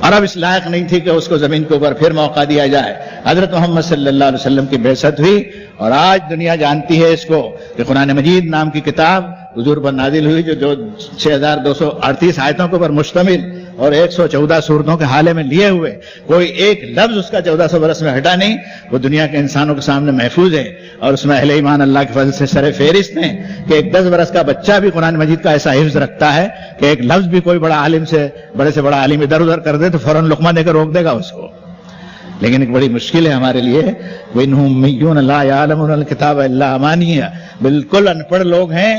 اور اب اس لائق نہیں تھی کہ اس کو زمین کے اوپر پھر موقع دیا جائے. حضرت محمد صلی اللہ علیہ وسلم کی بعثت ہوئی اور آج دنیا جانتی ہے اس کو کہ قرآن مجید نام کی کتاب حضور پر نازل ہوئی جو 6238 آیتوں کے اوپر مشتمل اور 114 سورتوں کے حالے میں لیے ہوئے, کوئی ایک لفظ اس کا 1400 برس میں ہٹا نہیں. وہ دنیا کے انسانوں کے سامنے محفوظ ہے اور اس میں اہل ایمان اللہ کے فضل سے سر فہرست ہیں کہ ایک 10 برس کا بچہ بھی قرآن مجید کا ایسا حفظ رکھتا ہے کہ ایک لفظ بھی کوئی بڑے سے بڑا عالم ادھر ادھر کر دے تو فوراً لقمہ دے کر روک دے گا اس کو. لیکن ایک بڑی مشکل ہے ہمارے لیے, وَإِنْهُمْ أُمِّيُّونَ لَا يَعْلَمُونَ الْكِتَابَ إِلَّا أَمَانِيَّ, بالکل ان پڑھ لوگ ہیں,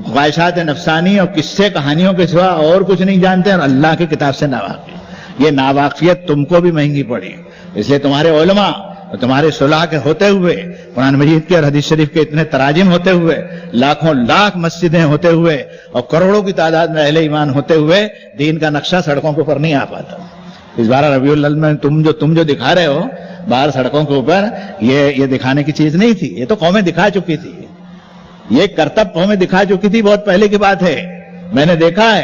خواہشات نفسانی اور قصے کہانیوں کے سوا اور کچھ نہیں جانتے اور اللہ کی کتاب سے ناواقف. یہ ناواقفیت تم کو بھی مہنگی پڑی, اس لیے تمہارے علماء اور تمہارے صلاح کے ہوتے ہوئے, قرآن مجید کے اور حدیث شریف کے اتنے تراجم ہوتے ہوئے, لاکھوں لاکھ مسجدیں ہوتے ہوئے اور کروڑوں کی تعداد میں اہل ایمان ہوتے ہوئے, دین کا نقشہ سڑکوں کے اوپر نہیں آ پاتا. اس بار ربیع الاول میں تم جو دکھا رہے ہو باہر سڑکوں کے اوپر, یہ دکھانے کی چیز نہیں تھی. یہ تو قومیں دکھا چکی تھی, یہ کرتب قومیں دکھا چکی تھی, بہت پہلے کی بات ہے. میں نے دیکھا ہے,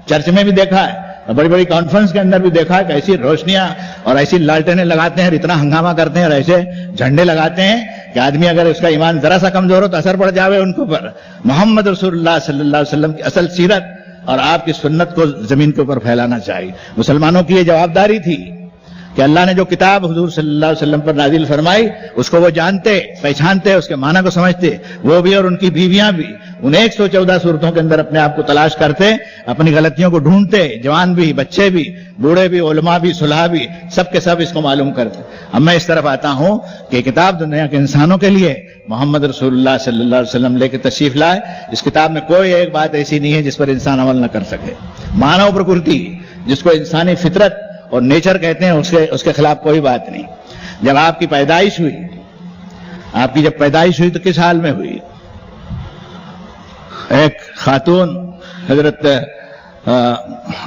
چرچ میں بھی دیکھا ہے, بڑی بڑی کانفرنس کے اندر بھی دیکھا ہے کہ ایسی روشنیاں اور ایسی لالٹینیں لگاتے ہیں اور اتنا ہنگامہ کرتے ہیں اور ایسے جھنڈے لگاتے ہیں کہ آدمی اگر اس کا ایمان ذرا سا کمزور ہو تو اثر پڑ جاوے ان کے اوپر. محمد رسول اللہ صلی اللہ علیہ وسلم کی اصل سیرت اور آپ کی سنت کو زمین کے اوپر پھیلانا چاہیے. مسلمانوں کی یہ جوابداری تھی کہ اللہ نے جو کتاب حضور صلی اللہ علیہ وسلم پر نازل فرمائی اس کو وہ جانتے, پہچانتے, اس کے معنی کو سمجھتے, وہ بھی اور ان کی بیویاں بھی. ان 114 صورتوں کے اندر اپنے آپ کو تلاش کرتے, اپنی غلطیوں کو ڈھونڈتے, جوان بھی, بچے بھی, بوڑھے بھی, علماء بھی, صلحاء بھی, سب کے سب اس کو معلوم کرتے. اب میں اس طرف آتا ہوں کہ کتاب دنیا کے انسانوں کے لیے محمد رسول اللہ صلی اللہ علیہ وسلم لے کے تشریف لائے. اس کتاب میں کوئی ایک بات ایسی نہیں ہے جس پر انسان عمل نہ کر سکے. مانو پرکرتی جس کو انسانی فطرت اور نیچر کہتے ہیں, اس کے خلاف کوئی بات نہیں. جب آپ کی پیدائش ہوئی, آپ کی جب پیدائش ہوئی تو کس حال میں ہوئی؟ ایک خاتون حضرت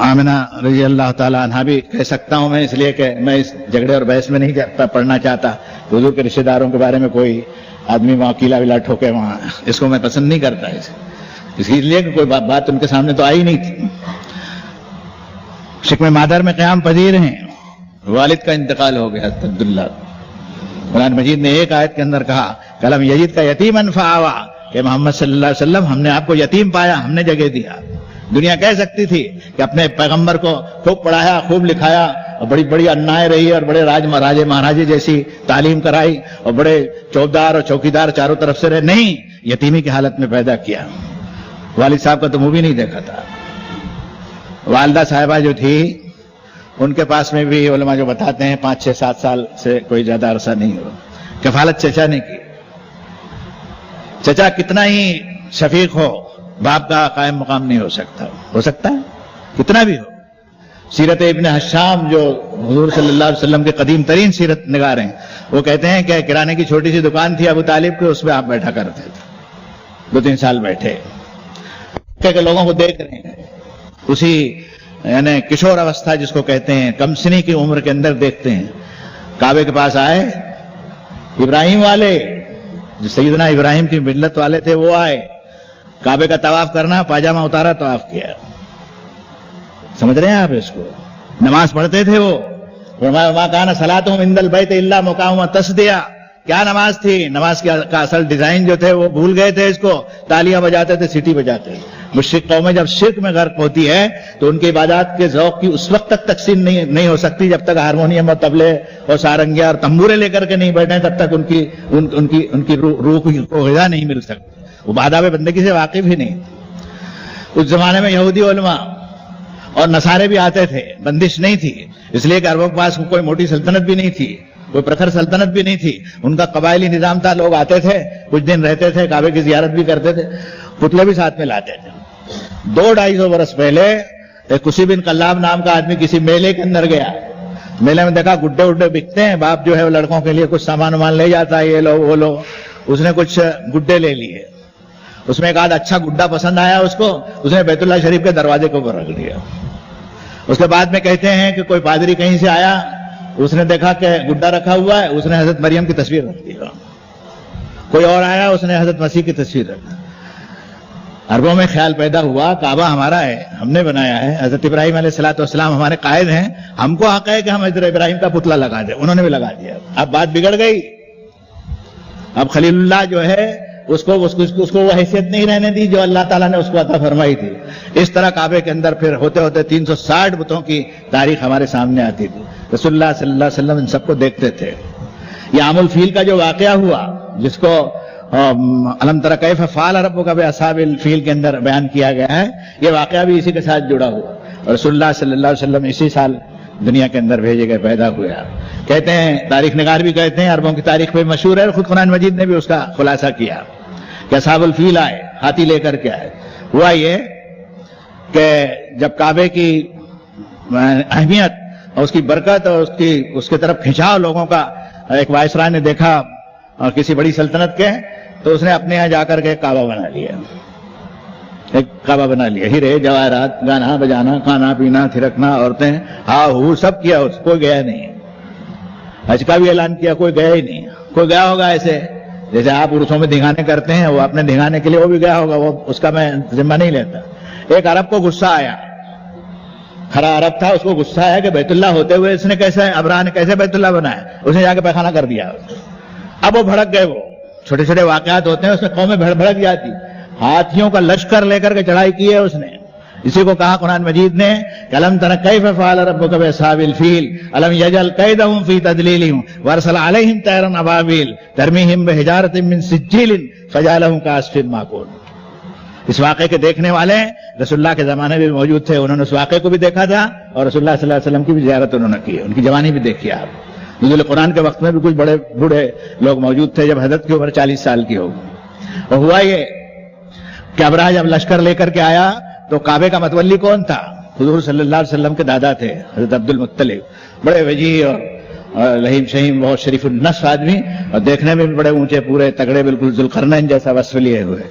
آمنہ رضی اللہ تعالیٰ عنہ بھی کہہ سکتا ہوں میں, اس لیے کہ میں اس جھگڑے اور بحث میں نہیں پڑھنا چاہتا. حضور کے رشتہ داروں کے بارے میں کوئی آدمی وہاں کیلا ویلا ٹھوکے وہاں, اس کو میں پسند نہیں کرتا. اس لیے کہ کوئی بات ان کے سامنے تو آئی نہیں تھی. شکم مادر میں قیام پذیر ہیں, والد کا انتقال ہو گیا عبداللہ. قرآن مجید نے ایک آیت کے اندر کہا کلم یجد کا یتیمن فآوا, کہ محمد صلی اللہ علیہ وسلم ہم نے آپ کو یتیم پایا, ہم نے جگہ دیا. دنیا کہہ سکتی تھی کہ اپنے پیغمبر کو خوب پڑھایا, خوب لکھایا اور بڑی بڑی انائیں رہی اور بڑے راجے مہاراجے جیسی تعلیم کرائی اور بڑے چوکیدار اور چوکیدار چاروں طرف سے رہے. نہیں, یتیمی کی حالت میں پیدا کیا. والد صاحب کا تو منہ بھی نہیں دیکھا تھا. والدہ صاحبہ جو تھی ان کے پاس میں بھی علماء جو بتاتے ہیں 5, 6, 7 سال سے کوئی زیادہ عرصہ نہیں ہوا. کفالت چچا نے کی. چچا کتنا ہی شفیق ہو, باپ کا قائم مقام نہیں ہو سکتا. ہو سکتا ہے کتنا بھی ہو. سیرت ابن حشام جو حضور صلی اللہ علیہ وسلم کے قدیم ترین سیرت نگار ہیں, وہ کہتے ہیں کہ کرانے کی چھوٹی سی دکان تھی ابو طالب کی, اس پہ آپ بیٹھا کرتے تھے. 2-3 سال بیٹھے کہ لوگوں کو دیکھ رہے ہیں, اسی یعنی کشور اوستھا جس کو کہتے ہیں, کم سنی کی عمر کے اندر دیکھتے ہیں. کعبے کے پاس آئے, ابراہیم والے جو سیدنا ابراہیم کی ملت والے تھے وہ آئے. کعبے کا طواف کرنا, پاجامہ اتارا, طواف کیا. سمجھ رہے ہیں آپ اس کو؟ نماز پڑھتے تھے وہ. فرمایا ما کان صلاتهم عند البیت الا مقام تصدیہ. کیا نماز تھی؟ نماز کا اصل ڈیزائن جو تھے وہ بھول گئے تھے اس کو. تالیاں بجاتے تھے, سیٹی بجاتے تھے. مشرک قومیں جب شرک میں غرق ہوتی ہے تو ان کی عبادات کے ذوق کی اس وقت تک تقسیم نہیں ہو سکتی جب تک ہارمونیم اور طبلے اور سارنگیاں اور تمبورے لے کر کے نہیں بیٹھے, تب تک ان کی روح کو غذا نہیں مل سکتی. وہ آداب بندگی سے واقف ہی نہیں. اس زمانے میں یہودی علماء اور نصارے بھی آتے تھے, بندش نہیں تھی, اس لیے کہ عربوں کے پاس کوئی موٹی سلطنت بھی نہیں تھی, کوئی پرخر سلطنت بھی نہیں تھی. ان کا قبائلی نظام تھا, لوگ آتے تھے, کچھ دن رہتے تھے, کعبے کی زیارت بھی کرتے تھے, پتلے بھی ساتھ میں لاتے تھے. 200-250 برس پہلے ایک کسی بن قلاب نام کا آدمی کسی میلے کے اندر گیا. میلے میں دیکھا گڈے وڈے بکتے ہیں, باپ جو ہے وہ لڑکوں کے لیے کچھ سامان لے جاتا ہے, یہ لو وہ لو. اس نے کچھ گڈے لے لیے. اس میں ایک آدھ اچھا گڈا پسند آیا اس کو, اس نے بیت اللہ شریف کے دروازے کے اوپر رکھ دیا. اس کے بعد میں کہتے ہیں کہ کوئی پادری کہیں سے آیا, اس نے دیکھا کہ گڈا رکھا ہوا ہے, اس نے حضرت مریم کی تصویر رکھ دی. کوئی اور آیا, اس نے حضرت مسیح کی تصویر رکھ دی. عربوں میں خیال پیدا ہوا کعبہ ہمارا ہے، ہم نے بنایا ہے، حضرت ابراہیم علیہ الصلوۃ والسلام ہمارے قائد ہیں، ہم کو حق ہے کہ ہم حضرت ابراہیم کا پتلا لگا دیں، انہوں نے بھی لگا دیا۔ اب بات بگڑ گئی، اب خلیل اللہ جو ہے اس کو وہ حیثیت نہیں رہنے دی جو اللہ تعالیٰ نے اس کو عطا فرمائی تھی۔ اس طرح کعبے کے اندر پھر ہوتے ہوتے 360 بتوں کی تاریخ ہمارے سامنے آتی تھی۔ رسول اللہ صلی اللہ علیہ وسلم ان سب کو دیکھتے تھے۔ یہ عام الفیل کا جو واقعہ ہوا، جس کو الم تر کیف فعل ربک باصحاب الفیل کے اندر بیان کیا گیا ہے، یہ واقعہ بھی اسی کے ساتھ جڑا ہوا، اور رسول اللہ صلی اللہ علیہ وسلم اسی سال دنیا کے اندر بھیجے گئے، پیدا ہوئے۔ کہتے ہیں، تاریخ نگار بھی کہتے ہیں، عربوں کی تاریخ پہ مشہور ہے، خود قرآن مجید نے بھی اس کا خلاصہ کیا کہ اصحاب الفیل آئے، ہاتھی لے کر کے آئے۔ ہوا یہ کہ جب کعبے کی اہمیت اور اس کی برکت اور اس کی طرف کھنچاؤ لوگوں کا ایک وائسرا نے دیکھا اور کسی بڑی سلطنت کے، تو اس نے اپنے یہاں جا کر کے کعبہ بنا لیا، ایک کعبہ بنا لیا، ہیرے جواہرات، گانا بجانا، کھانا پینا، تھرکنا، عورتیں، ہاں ہو سب کیا، اس کوئی گیا نہیں۔ حج کا بھی اعلان کیا، کوئی گیا ہی نہیں۔ کوئی گیا ہوگا ایسے جیسے آپ عرصوں میں دکھانے کرتے ہیں، وہ اپنے دکھانے کے لیے وہ بھی گیا ہوگا، وہ اس کا میں ذمہ نہیں لیتا۔ ایک عرب کو غصہ آیا، کھڑا عرب تھا، اس کو غصہ آیا کہ بیت اللہ ہوتے ہوئے اس نے کیسے، ابراہ نے کیسے بیت اللہ بنایا، اس نے جا کے پیخانہ کر دیا۔ اب وہ بھڑک گئے، وہ چھوٹے چھوٹے واقعات ہوتے ہیں، اس میں قومیں بھڑک جاتی۔ ہاتھیوں کا لشکر لے کر کے چڑھائی کی ہے اس نے۔ اسی کو کہا قرآن مجید نے کہ الم تر کیف فعل ربک باصحاب الفیل الم یجعل کیدہم فی تضلیل وارسل علیہم طیرا ابابیل ترمیہم بحجارۃ من سجیل فجعلہم کعصف مأکول۔ اس واقعے کے دیکھنے والے رسول اللہ کے زمانے میں موجود تھے، انہوں نے اس واقعے کو بھی دیکھا تھا، اور رسول اللہ صلی اللہ علیہ وسلم کی بھی زیارت انہوں نے کی، ان کی جوانی بھی دیکھی آپ۔ نزول قرآن کے وقت میں بھی کچھ بڑے بوڑھے لوگ موجود تھے، جب حضرت کی عمر 40 سال کی ہوگی۔ اور ہوا یہ کہ ابراہ جب لشکر لے کر کے آیا تو کعبے کا متولی کون تھا؟ حضور صلی اللہ علیہ وسلم کے دادا تھے، حضرت عبد المطلب، بڑے وجیح اور لہیم شہیم، بہت شریف النصف آدمی، اور دیکھنے میں بھی بڑے اونچے، پورے تگڑے، بالکل ذوالقرنین جیسا وصف لیے ہوئے۔